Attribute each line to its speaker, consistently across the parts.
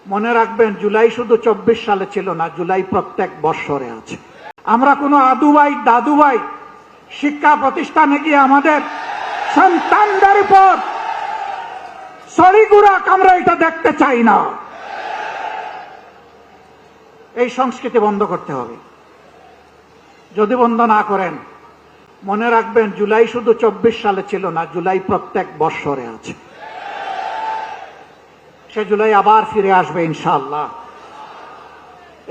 Speaker 1: মনে রাখবেন, জুলাই শুধু 24 সালে ছিল না, জুলাই প্রত্যেক বৎসরে আছে। আমরা কোনো আদুভাই দাদুভাই শিক্ষা প্রতিষ্ঠানে গিয়ে আমাদের সন্তানদের উপর সড়িগুড়া কামড়া এটা দেখতে চাই না। এই সংস্কৃতি বন্ধ করতে হবে। যদি বন্ধ না করেন, মনে রাখবেন, জুলাই শুধু 24 সালে ছিল না, জুলাই প্রত্যেক বৎসরে আছে। সে জুলাই আবার ফিরে আসবে ইনশাআল্লাহ,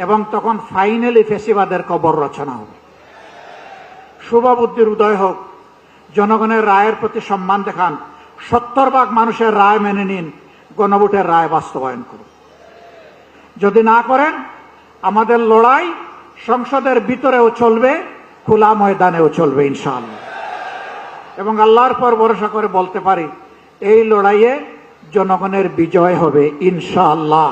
Speaker 1: এবং তখন ফাইনালি ফেসিবাদের কবর রচনা হবে। শুভ বুদ্ধির উদয় হোক, জনগণের রায়ের প্রতি সম্মান দেখান, 70% মানুষের রায় মেনে নিন, গণভোটের রায় বাস্তবায়ন করুন। যদি না করেন, আমাদের লড়াই সংসদের ভিতরেও চলবে, খোলা ময়দানেও চলবে ইনশাআল্লাহ। এবং আল্লাহর পর ভরসা করে বলতে পারি, এই লড়াইয়ে জনগণের বিজয় হবে ইনশাআল্লাহ।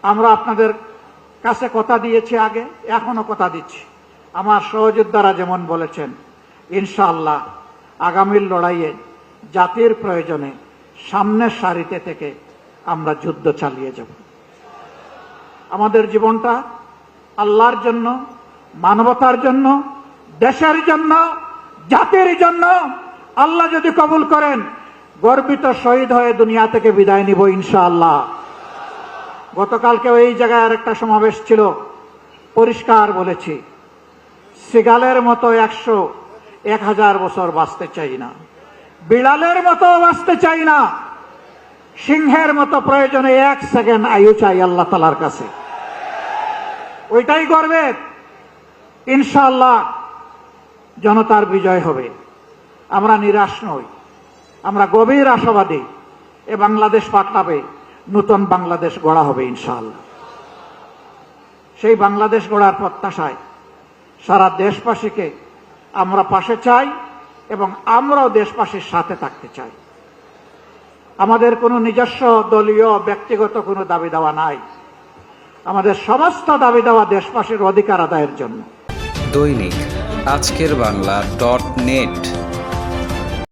Speaker 1: আমরা আপনাদের কাছে কথা দিয়েছি আগে, এখনো কথা দিচ্ছি। আমার সহযোদ্ধারা যেমন বলেছেন, ইনশাআল্লাহ আগামীর লড়াইয়ে জাতির প্রয়োজনে সামনের সারিতে থেকে আমরা যুদ্ধ চালিয়ে যাব। আমাদের জীবনটা আল্লাহর জন্য, মানবতার জন্য, দেশের জন্য, জাতির জন্য। আল্লাহ যদি কবুল করেন, গর্বিত শহীদ হয়ে দুনিয়া থেকে বিদায় নিব ইনশাআল্লাহ। গতকালকেও এই জায়গায় আরেকটা সমাবেশ ছিল, পরিষ্কার বলেছি, সিগালের মতো 100-1000 বছর বাঁচতে চাই না, বিড়ালের মতো বাঁচতে চাই না, সিংহের মতো প্রয়োজনে 1 সেকেন্ড আয়ু চাই আল্লাহ তাআলার কাছে। ওইটাই গর্বের। ইনশাআল্লাহ জনতার বিজয় হবে। আমরা নিরাশ নই, আমরা গভীর আশাবাদী। এ বাংলাদেশ পাল্টাবে, নতুন বাংলাদেশ গড়া হবে ইনশাআল্লাহ। সেই বাংলাদেশ গড়ার প্রত্যাশায় সারা দেশবাসীকে আমরা পাশে চাই, এবং আমরাও দেশবাসীর সাথে থাকতে চাই। আমাদের কোনো নিজস্ব দলীয় ব্যক্তিগত কোনো দাবি দাওয়া নাই। আমাদের সমস্ত দাবি দাওয়া দেশবাসীর অধিকার আদায়ের জন্য।
Speaker 2: দৈনিক আজকের বাংলা .net